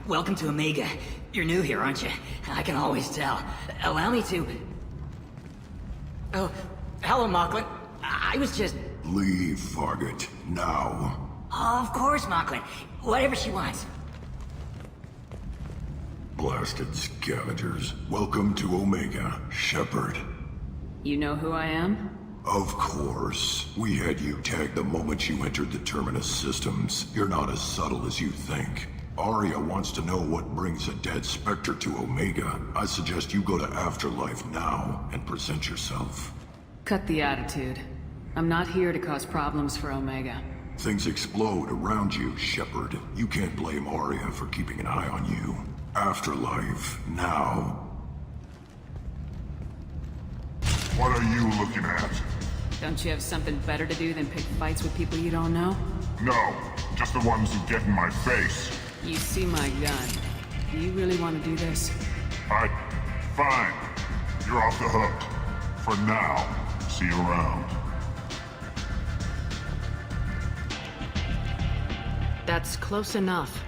Welcome to Omega. You're new here, aren't you? I can always tell. Allow me to... Oh, hello, Mocklin. I was just... Leave, Fargate. Now. Oh, of course, Mocklin. Whatever she wants. Blasted scavengers. Welcome to Omega, Shepard. You know who I am? Of course. We had you tagged the moment you entered the Terminus systems. You're not as subtle as you think. Aria wants to know what brings a dead Spectre to Omega. I suggest you go to Afterlife now and present yourself. Cut the attitude. I'm not here to cause problems for Omega. Things explode around you, Shepard. You can't blame Aria for keeping an eye on you. Afterlife, now. What are you looking at? Don't you have something better to do than pick fights with people you don't know? No, just the ones who get in my face. You see my gun. Do you really want to do this? Fine. You're off the hook. For now. See you around. That's close enough.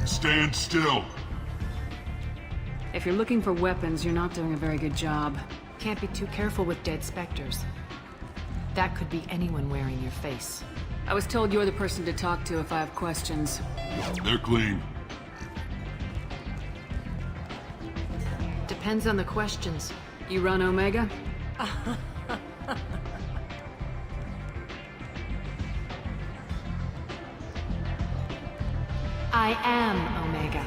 Stand still. If you're looking for weapons, you're not doing a very good job. Can't be too careful with dead specters. That could be anyone wearing your face. I was told you're the person to talk to if I have questions. They're clean. Depends on the questions. You run Omega? I am Omega.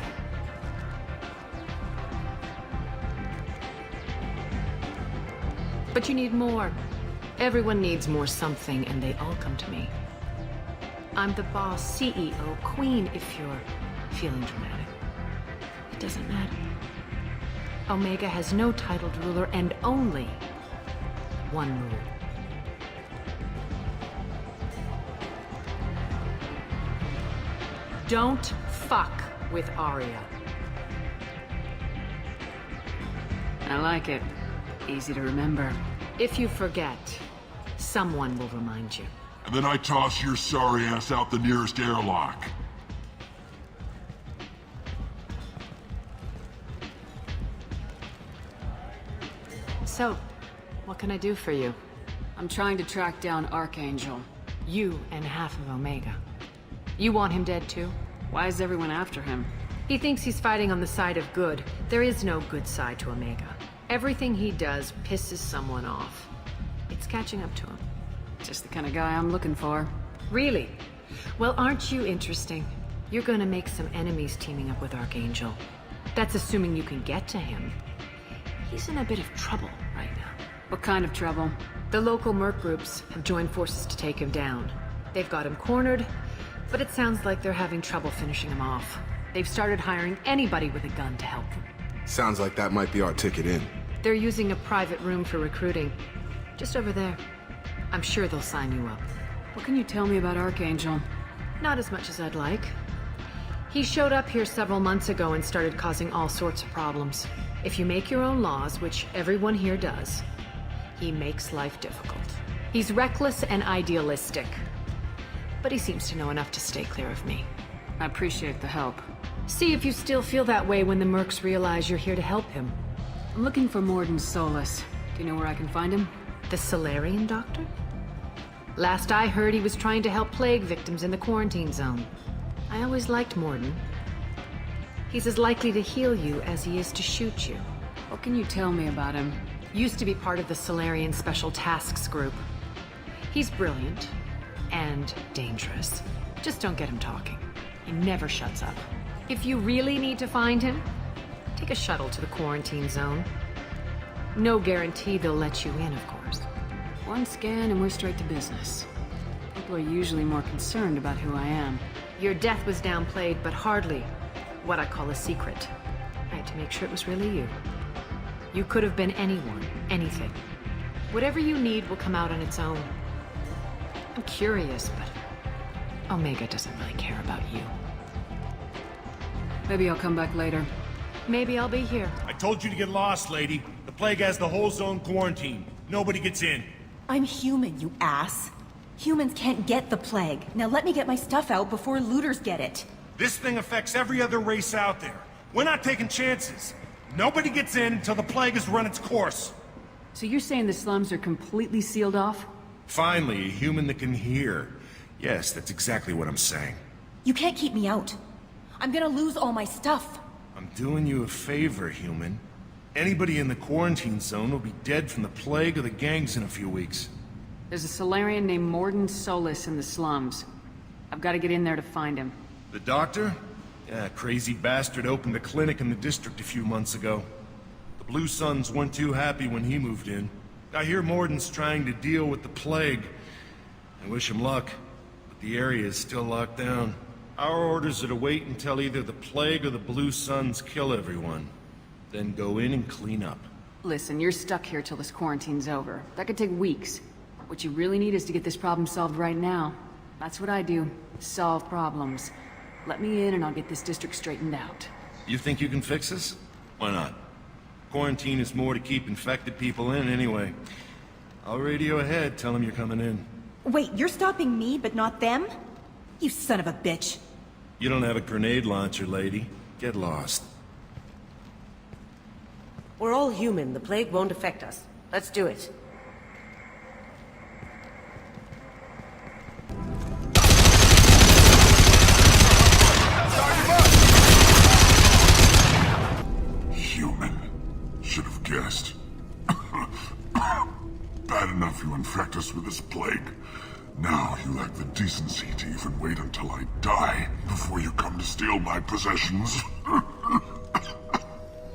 But you need more. Everyone needs more something, and they all come to me. I'm the boss, CEO, queen, if you're feeling dramatic. It doesn't matter. Omega has no titled ruler, and only one rule. Don't fuck with Aria. I like it. Easy to remember. If you forget, someone will remind you. And then I toss your sorry ass out the nearest airlock. So, what can I do for you? I'm trying to track down Archangel. You and half of Omega. You want him dead too? Why is everyone after him? He thinks he's fighting on the side of good. There is no good side to Omega. Everything he does pisses someone off. It's catching up to him. Just the kind of guy I'm looking for. Really? Well, aren't you interesting? You're gonna make some enemies teaming up with Archangel. That's assuming you can get to him. He's in a bit of trouble right now. What kind of trouble? The local merc groups have joined forces to take him down. They've got him cornered, but it sounds like they're having trouble finishing him off. They've started hiring anybody with a gun to help them. Sounds like that might be our ticket in. They're using a private room for recruiting. Just over there. I'm sure they'll sign you up. What can you tell me about Archangel? Not as much as I'd like. He showed up here several months ago and started causing all sorts of problems. If you make your own laws, which everyone here does, he makes life difficult. He's reckless and idealistic. But he seems to know enough to stay clear of me. I appreciate the help. See if you still feel that way when the mercs realize you're here to help him. I'm looking for Mordin Solus. Do you know where I can find him? The Salarian doctor? Last I heard, he was trying to help plague victims in the quarantine zone. I always liked Mordin. He's as likely to heal you as he is to shoot you. What can you tell me about him? Used to be part of the Solarian Special Tasks Group. He's brilliant and dangerous. Just don't get him talking. He never shuts up. If you really need to find him, take a shuttle to the quarantine zone. No guarantee they'll let you in, of course. One scan and we're straight to business. People are usually more concerned about who I am. Your death was downplayed, but hardly what I call a secret. I had to make sure it was really you. You could have been anyone, anything. Whatever you need will come out on its own. I'm curious, but Omega doesn't really care about you. Maybe I'll come back later. Maybe I'll be here. I told you to get lost, lady. The plague has the whole zone quarantined. Nobody gets in. I'm human, you ass. Humans can't get the plague. Now let me get my stuff out before looters get it. This thing affects every other race out there. We're not taking chances. Nobody gets in until the plague has run its course. So you're saying the slums are completely sealed off? Finally, a human that can hear. Yes, that's exactly what I'm saying. You can't keep me out. I'm gonna lose all my stuff. I'm doing you a favor, human. Anybody in the quarantine zone will be dead from the plague or the gangs in a few weeks. There's a Solarian named Mordin Solus in the slums. I've got to get in there to find him. The doctor? Yeah, crazy bastard opened a clinic in the district a few months ago. The Blue Suns weren't too happy when he moved in. I hear Mordin's trying to deal with the plague. I wish him luck, but the area is still locked down. Our orders are to wait until either the plague or the Blue Suns kill everyone. Then go in and clean up. Listen, you're stuck here till this quarantine's over. That could take weeks. What you really need is to get this problem solved right now. That's what I do. Solve problems. Let me in and I'll get this district straightened out. You think you can fix this? Why not? Quarantine is more to keep infected people in anyway. I'll radio ahead, tell them you're coming in. Wait, you're stopping me, but not them? You son of a bitch. You don't have a grenade launcher, lady. Get lost. We're all human. The plague won't affect us. Let's do it. Human. Should have guessed. Bad enough you infect us with this plague. Now you lack the decency to even wait until I die before you come to steal my possessions.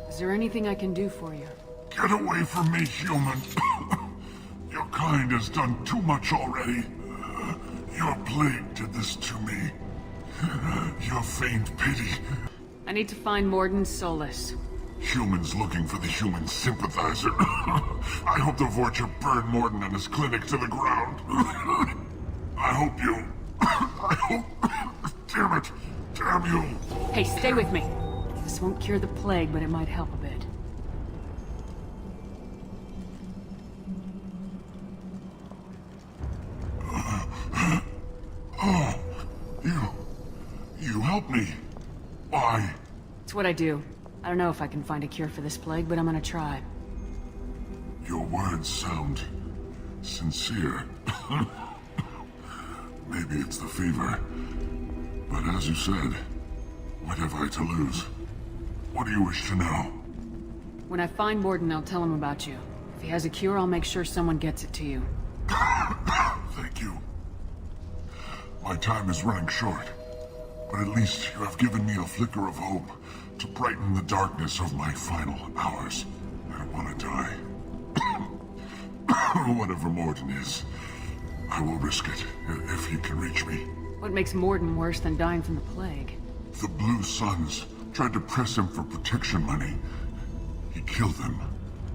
Is there anything I can do for you? Get away from me, human. Your kind has done too much already. Your plague did this to me. Your faint pity. I need to find Mordin Solus. Humans looking for the human sympathizer. I hope the Vorcha burn Mordin and his clinic to the ground. I hope... Damn it! Damn you! Hey, stay with me. This won't cure the plague, but it might help a bit. Oh, you helped me. Why? It's what I do. I don't know if I can find a cure for this plague, but I'm gonna try. Your words sound sincere. Maybe it's the fever. But as you said, what have I to lose? What do you wish to know? When I find Mordin, I'll tell him about you. If he has a cure, I'll make sure someone gets it to you. Thank you. My time is running short, but at least you have given me a flicker of hope to brighten the darkness of my final hours. I don't want to die. Whatever Mordin is, I will risk it if he can reach me. What makes Mordin worse than dying from the plague? The Blue Suns tried to press him for protection money. He killed them,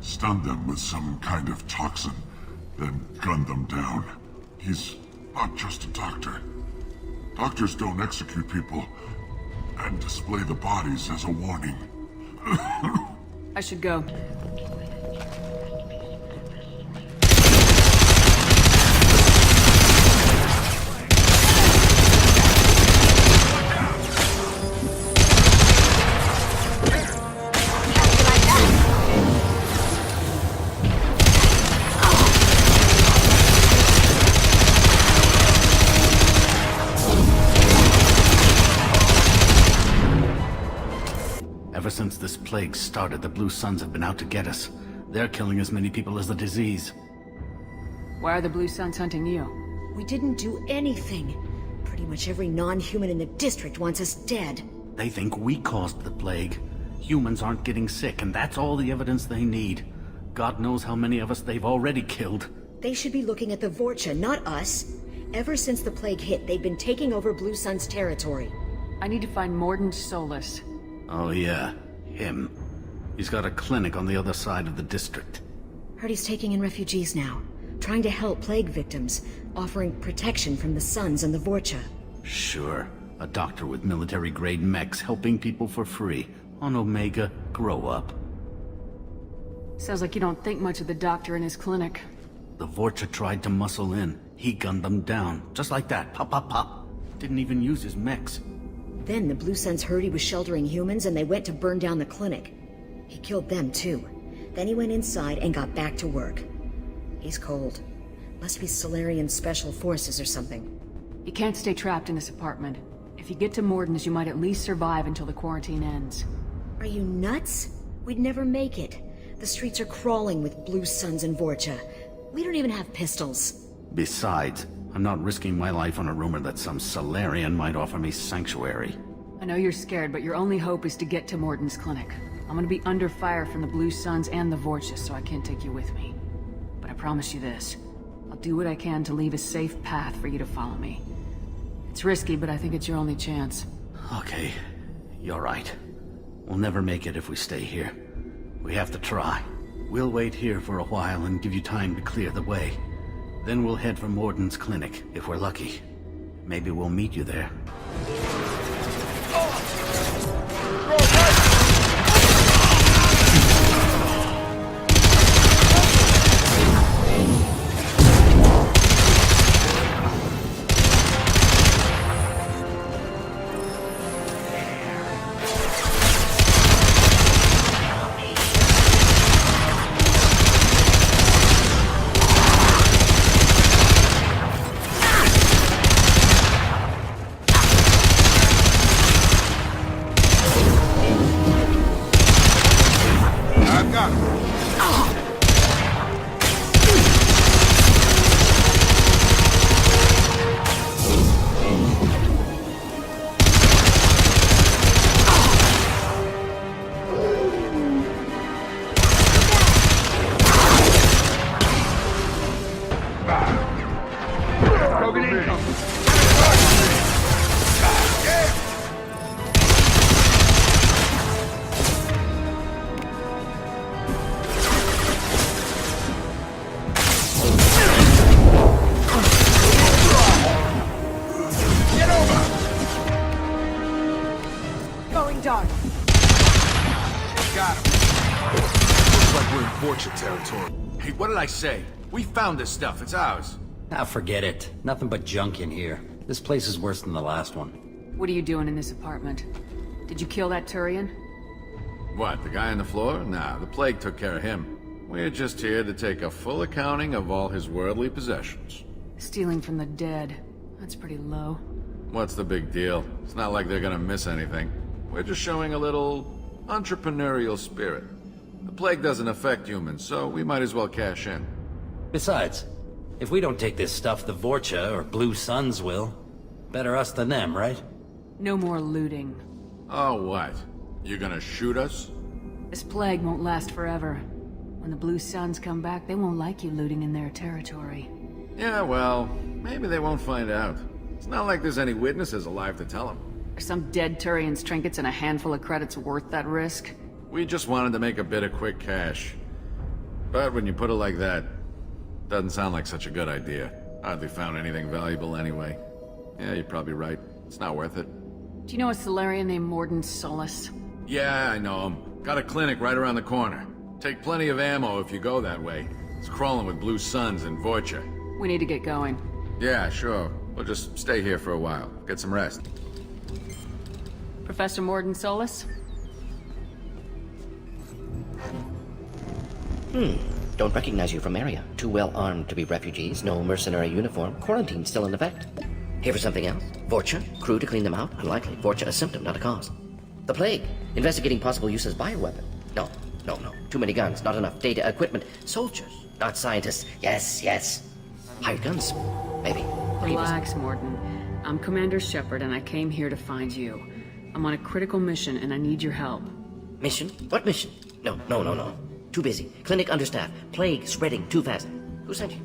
stunned them with some kind of toxin, then gunned them down. He's not just a doctor. Doctors don't execute people and display the bodies as a warning. I should go. Ever since this plague started, the Blue Suns have been out to get us. They're killing as many people as the disease. Why are the Blue Suns hunting you? We didn't do anything. Pretty much every non-human in the district wants us dead. They think we caused the plague. Humans aren't getting sick, and that's all the evidence they need. God knows how many of us they've already killed. They should be looking at the Vorcha, not us. Ever since the plague hit, they've been taking over Blue Sun's territory. I need to find Mordin Solus. Oh yeah, him. He's got a clinic on the other side of the district. Heard he's taking in refugees now, trying to help plague victims, offering protection from the Suns and the Vorcha. Sure. A doctor with military-grade mechs helping people for free. On Omega, grow up. Sounds like you don't think much of the doctor in his clinic. The Vorcha tried to muscle in. He gunned them down. Just like that. Pop, pop, pop. Didn't even use his mechs. Then the Blue Suns heard he was sheltering humans and they went to burn down the clinic. He killed them too. Then he went inside and got back to work. He's cold. Must be Salarian Special Forces or something. You can't stay trapped in this apartment. If you get to Mordin's, you might at least survive until the quarantine ends. Are you nuts? We'd never make it. The streets are crawling with Blue Suns and Vorcha. We don't even have pistols. Besides, I'm not risking my life on a rumor that some Salarian might offer me sanctuary. I know you're scared, but your only hope is to get to Mordin's clinic. I'm gonna be under fire from the Blue Suns and the Vorcha, so I can't take you with me. But I promise you this. I'll do what I can to leave a safe path for you to follow me. It's risky, but I think it's your only chance. Okay, you're right. We'll never make it if we stay here. We have to try. We'll wait here for a while and give you time to clear the way. Then we'll head for Mordin's clinic, if we're lucky. Maybe we'll meet you there. What did I say? We found this stuff. It's ours. Ah, forget it. Nothing but junk in here. This place is worse than the last one. What are you doing in this apartment? Did you kill that Turian? What, the guy on the floor? Nah, the plague took care of him. We're just here to take a full accounting of all his worldly possessions. Stealing from the dead. That's pretty low. What's the big deal? It's not like they're gonna miss anything. We're just showing a little entrepreneurial spirit. The plague doesn't affect humans, so we might as well cash in. Besides, if we don't take this stuff, the Vorcha or Blue Suns will. Better us than them, right? No more looting. Oh, what? You gonna shoot us? This plague won't last forever. When the Blue Suns come back, they won't like you looting in their territory. Yeah, well, maybe they won't find out. It's not like there's any witnesses alive to tell them. Are some dead Turian's trinkets and a handful of credits worth that risk? We just wanted to make a bit of quick cash. But when you put it like that, doesn't sound like such a good idea. Hardly found anything valuable anyway. Yeah, you're probably right. It's not worth it. Do you know a Salarian named Mordin Solus? Yeah, I know him. Got a clinic right around the corner. Take plenty of ammo if you go that way. It's crawling with Blue Suns and Vorcha. We need to get going. Yeah, sure. We'll just stay here for a while. Get some rest. Professor Mordin Solus? Don't recognize you from area. Too well armed to be refugees, no mercenary uniform, quarantine still in effect. Here for something else? Vorcha? Crew to clean them out? Unlikely. Vorcha a symptom, not a cause. The plague? Investigating possible use as bioweapon? No. Too many guns, not enough data, equipment. Soldiers, not scientists. Yes. Hired guns, maybe. Relax, Mordin. I'm Commander Shepard, and I came here to find you. I'm on a critical mission, and I need your help. Mission? What mission? No. Too busy. Clinic understaffed. Plague spreading too fast. Who sent you?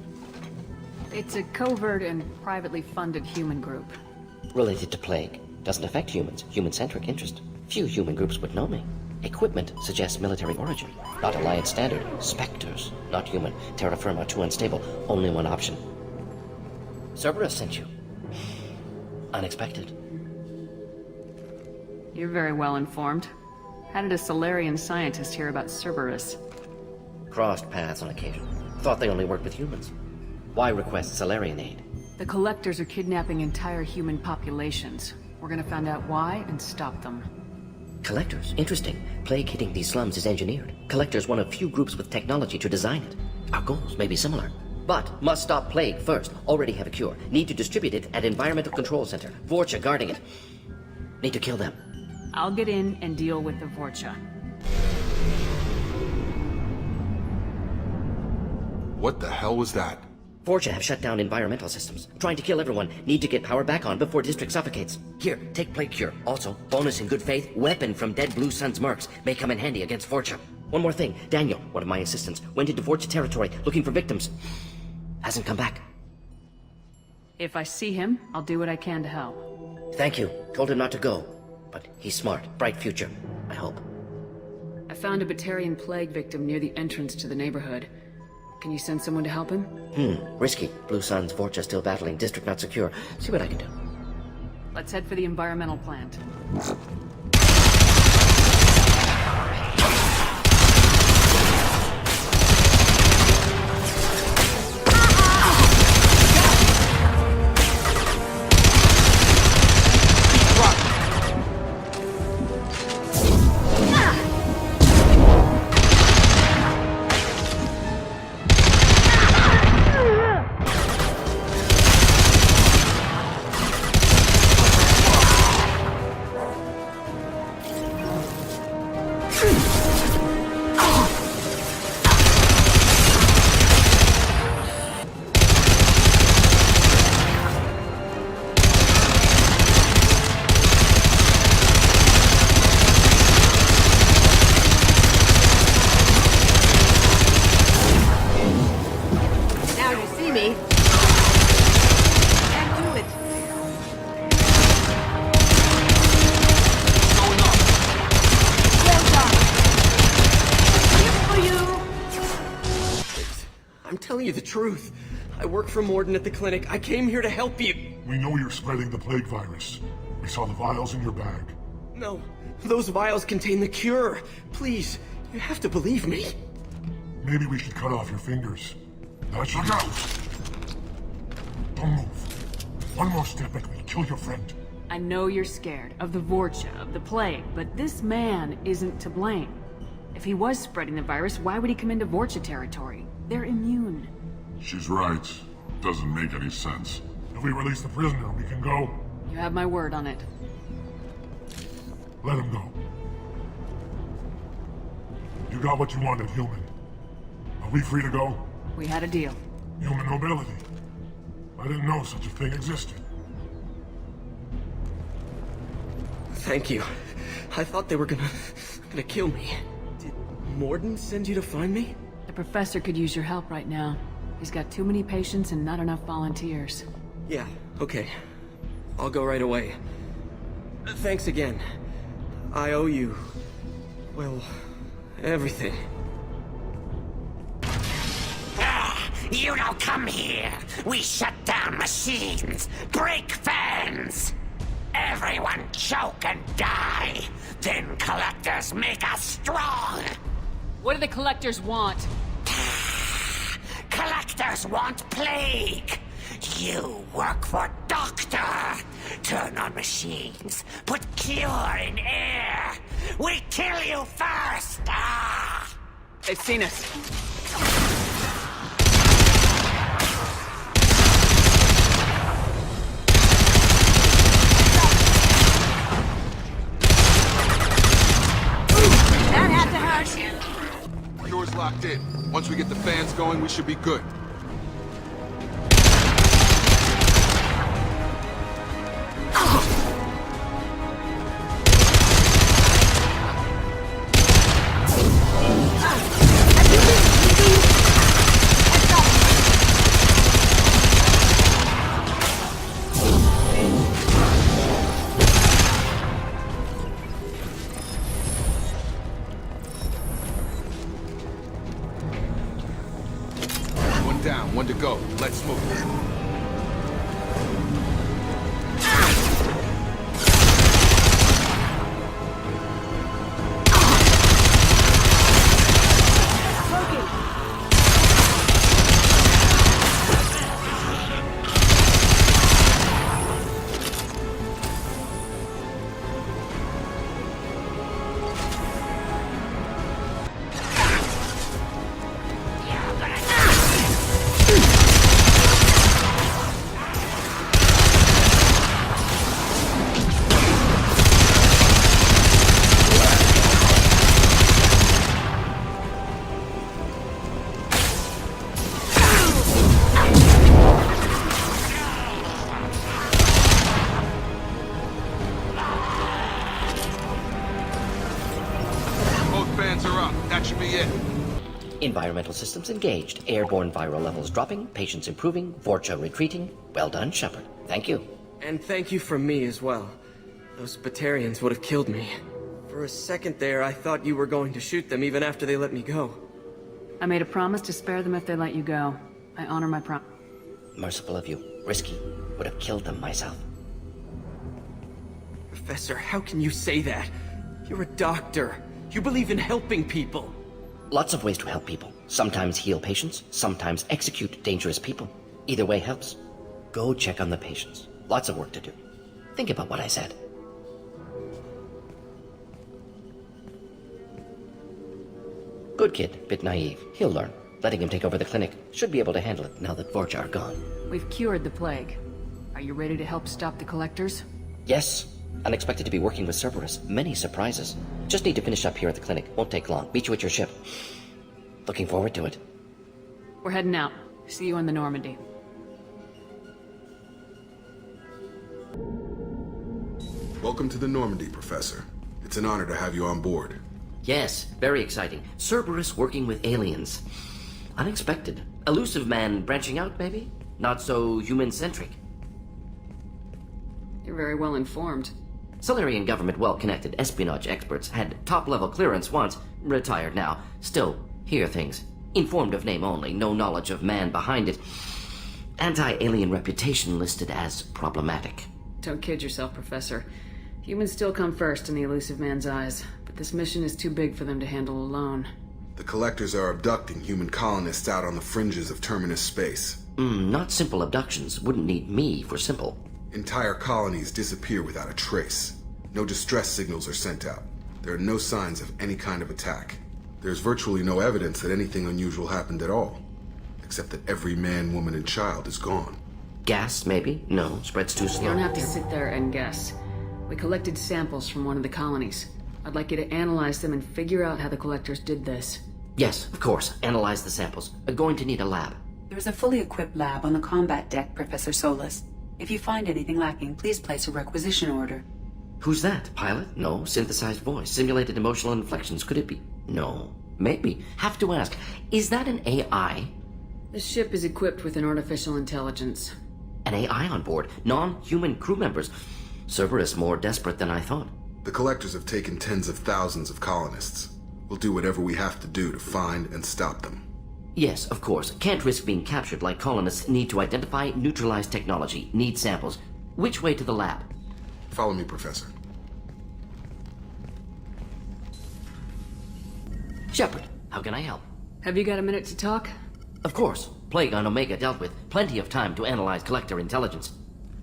It's a covert and privately funded human group. Related to plague. Doesn't affect humans. Human-centric interest. Few human groups would know me. Equipment suggests military origin. Not Alliance standard. Spectres. Not human. Terra firma too unstable. Only one option. Cerberus sent you. Unexpected. You're very well informed. How did a Salarian scientist hear about Cerberus? Crossed paths on occasion. Thought they only worked with humans. Why request Salarian aid? The collectors are kidnapping entire human populations. We're gonna find out why and stop them. Collectors? Interesting. Plague hitting these slums is engineered. Collectors one of few groups with technology to design it. Our goals may be similar. But must stop plague first. Already have a cure. Need to distribute it at Environmental Control Center. Vorcha guarding it. Need to kill them. I'll get in and deal with the Vorcha. What the hell was that? Vorcha have shut down environmental systems. Trying to kill everyone. Need to get power back on before district suffocates. Here, take plague cure. Also, bonus in good faith, weapon from dead Blue Sun's mercs. May come in handy against Vorcha. One more thing. Daniel, one of my assistants, went into Vorcha territory looking for victims. Hasn't come back. If I see him, I'll do what I can to help. Thank you. Told him not to go. But he's smart. Bright future. I hope. I found a Batarian plague victim near the entrance to the neighborhood. Can you send someone to help him? Risky. Blue Sun's Vorcha still battling. District not secure. See what I can do. Let's head for the environmental plant. telling you the truth. I work for Mordin at the clinic. I came here to help you. We know you're spreading the plague virus. We saw the vials in your bag. No, those vials contain the cure. Please, you have to believe me. Maybe we should cut off your fingers. That's your out. Don't move. One more step and we'll kill your friend. I know you're scared of the Vorcha, of the plague, but this man isn't to blame. If he was spreading the virus, why would he come into Vorcha territory? They're immune. She's right. Doesn't make any sense. If we release the prisoner, we can go. You have my word on it. Let him go. You got what you wanted, human. Are we free to go? We had a deal. Human nobility. I didn't know such a thing existed. Thank you. I thought they were gonna kill me. Did Mordin send you to find me? The professor could use your help right now. He's got too many patients and not enough volunteers. Yeah, okay. I'll go right away. Thanks again. I owe you... well, everything. You don't come here. We shut down machines, break fans. Everyone choke and die. Then collectors make us strong. What do the collectors want? Collectors want plague. You work for Doctor. Turn on machines. Put cure in air. We kill you first. They've seen us. That had to hurt. Door's locked in. Once we get the fans going, we should be good. Down, one to go. Let's move. down. That should be it. Environmental systems engaged. Airborne viral levels dropping. Patients improving. Vorcha retreating. Well done, Shepard. Thank you. And thank you from me as well. Those Batarians would have killed me. For a second there, I thought you were going to shoot them even after they let me go. I made a promise to spare them if they let you go. I honor my promise. Merciful of you. Risky. Would have killed them myself. Professor, how can you say that? You're a doctor. You believe in helping people. Lots of ways to help people. Sometimes heal patients, sometimes execute dangerous people. Either way helps. Go check on the patients. Lots of work to do. Think about what I said. Good kid, bit naive. He'll learn. Letting him take over the clinic. Should be able to handle it now that Vorcha are gone. We've cured the plague. Are you ready to help stop the collectors? Yes. Unexpected to be working with Cerberus. Many surprises. Just need to finish up here at the clinic. Won't take long. Meet you at your ship. Looking forward to it. We're heading out. See you in the Normandy. Welcome to the Normandy, Professor. It's an honor to have you on board. Yes, very exciting. Cerberus working with aliens. Unexpected. Elusive man branching out, maybe? Not so human-centric. You're very well informed. Solarian government well-connected espionage experts had top-level clearance once, retired now. Still, hear things. Informed of name only, no knowledge of man behind it. Anti-alien reputation listed as problematic. Don't kid yourself, Professor. Humans still come first in the elusive man's eyes, but this mission is too big for them to handle alone. The Collectors are abducting human colonists out on the fringes of Terminus space. Not simple abductions. Wouldn't need me for simple. Entire colonies disappear without a trace. No distress signals are sent out. There are no signs of any kind of attack. There's virtually no evidence that anything unusual happened at all. Except that every man, woman, and child is gone. Gas, maybe? No, spreads too slow. You don't have to sit there and guess. We collected samples from one of the colonies. I'd like you to analyze them and figure out how the Collectors did this. Yes, of course. Analyze the samples. Going to need a lab. There's a fully equipped lab on the combat deck, Professor Solus. If you find anything lacking, please place a requisition order. Who's that? Pilot? No. Synthesized voice. Simulated emotional inflections. Could it be? No. Maybe. Have to ask. Is that an AI? The ship is equipped with an artificial intelligence. An AI on board? Non-human crew members? Cerberus more desperate than I thought. The Collectors have taken tens of thousands of colonists. We'll do whatever we have to do to find and stop them. Yes, of course. Can't risk being captured like colonists. Need to identify, neutralize technology. Need samples. Which way to the lab? Follow me, Professor. Shepard, how can I help? Have you got a minute to talk? Of course. Plague on Omega dealt with. Plenty of time to analyze Collector intelligence.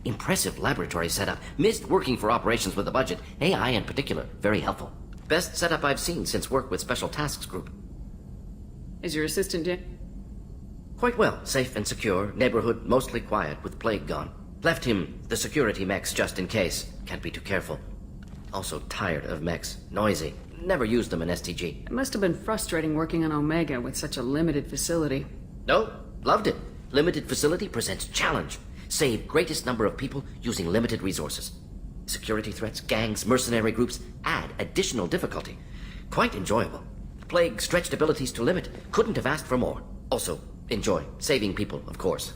Impressive laboratory setup. Missed working for operations with a budget. AI in particular. Very helpful. Best setup I've seen since work with Special Tasks Group. Is your assistant in? Quite well. Safe and secure. Neighborhood mostly quiet with Plague gone. Left him the security mechs just in case. Can't be too careful. Also tired of mechs. Noisy. Never used them in STG. It must have been frustrating working on Omega with such a limited facility. No, loved it. Limited facility presents challenge. Save greatest number of people using limited resources. Security threats, gangs, mercenary groups add additional difficulty. Quite enjoyable. Plague stretched abilities to limit. Couldn't have asked for more. Also, enjoy. Saving people, of course.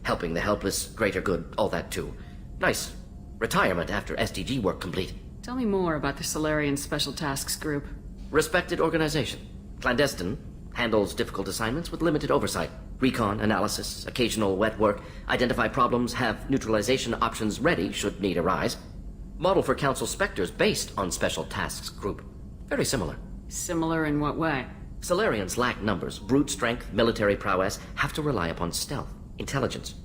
Helping the helpless, greater good, all that too. Nice. Retirement after SDG work complete. Tell me more about the Solarian Special Tasks Group. Respected organization. Clandestine. Handles difficult assignments with limited oversight. Recon, analysis, occasional wet work. Identify problems, have neutralization options ready should need arise. Model for Council Spectres based on Special Tasks Group. Very similar. Similar in what way? Solarians lack numbers, brute strength, military prowess, have to rely upon stealth, intelligence.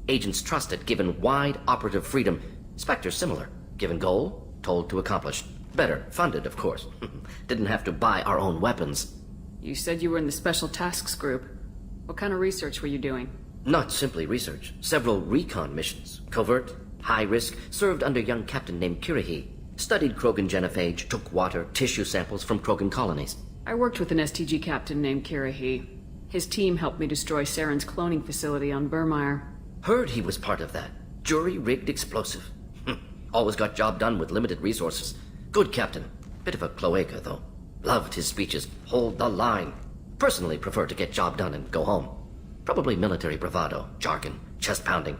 Agents trusted, given wide operative freedom. Spectres similar, given goal, told to accomplish. Better, funded, of course. Didn't have to buy our own weapons. You said you were in the Special Tasks Group. What kind of research were you doing? Not simply research. Several recon missions. Covert, high risk, served under a young captain named Kirihi. Studied Krogan genophage, took water, tissue samples from Krogan colonies. I worked with an STG captain named Kirihi. His team helped me destroy Saren's cloning facility on Burmire. Heard he was part of that. Jury-rigged explosive. Always got job done with limited resources. Good captain. Bit of a cloaca, though. Loved his speeches. Hold the line. Personally prefer to get job done and go home. Probably military bravado, jargon, chest pounding.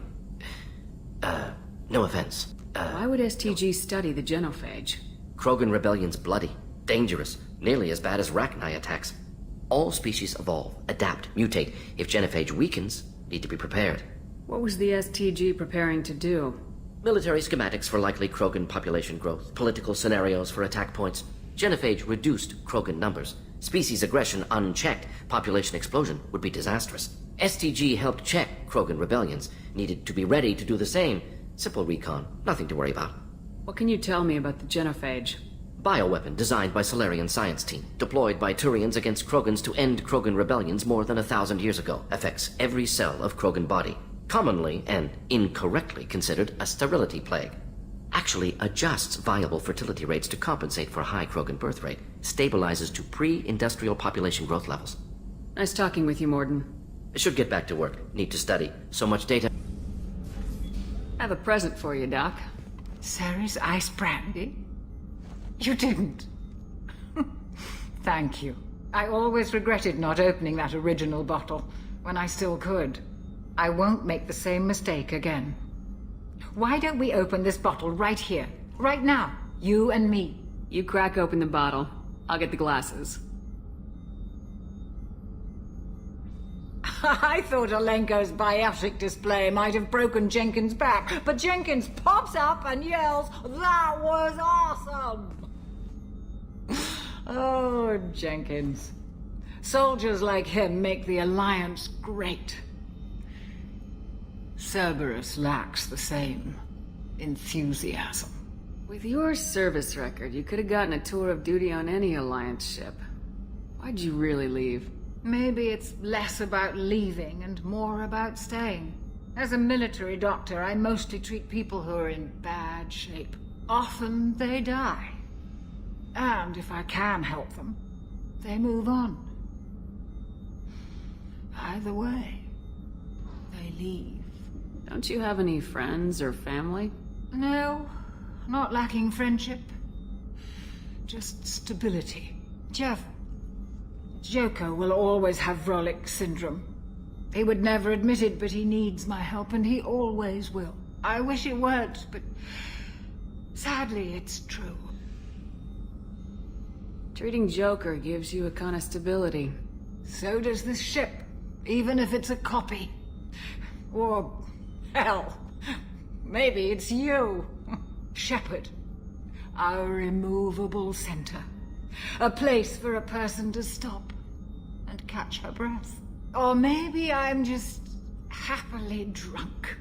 No offense. Why would STG study the genophage? Krogan rebellion's bloody, dangerous, nearly as bad as Rachni attacks. All species evolve, adapt, mutate. If genophage weakens, need to be prepared. What was the STG preparing to do? Military schematics for likely Krogan population growth, political scenarios for attack points. Genophage reduced Krogan numbers. Species aggression unchecked, population explosion would be disastrous. STG helped check Krogan rebellions, needed to be ready to do the same. Simple recon, nothing to worry about. What can you tell me about the genophage? Bioweapon designed by Solarian science team, deployed by Turians against Krogans to end Krogan rebellions more than 1,000 years ago. Affects every cell of Krogan body. Commonly and incorrectly considered a sterility plague. Actually adjusts viable fertility rates to compensate for high Krogan birth rate. Stabilizes to pre-industrial population growth levels. Nice talking with you, Mordin. I should get back to work. Need to study. So much data. I have a present for you, Doc. Sarah's ice brandy? You didn't. Thank you. I always regretted not opening that original bottle when I still could. I won't make the same mistake again. Why don't we open this bottle right here, right now, you and me? You crack open the bottle. I'll get the glasses. I thought Alenko's biotic display might have broken Jenkins' back, but Jenkins pops up and yells, "That was awesome!" Oh, Jenkins. Soldiers like him make the Alliance great. Cerberus lacks the same enthusiasm. With your service record, you could have gotten a tour of duty on any Alliance ship. Why'd you really leave? Maybe it's less about leaving and more about staying. As a military doctor, I mostly treat people who are in bad shape. Often they die. And if I can help them, they move on. Either way, they leave. Don't you have any friends or family? No, not lacking friendship. Just stability. Jeff, Joko will always have Vrolic syndrome. He would never admit it, but he needs my help, and he always will. I wish it weren't, but sadly it's true. Treating Joker gives you a kind of stability. So does this ship, even if it's a copy. Or, hell, maybe it's you, Shepard. Our immovable center. A place for a person to stop and catch her breath. Or maybe I'm just happily drunk.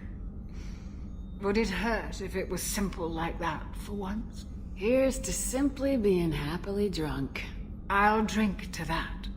Would it hurt if it was simple like that for once? Here's to simply being happily drunk. I'll drink to that.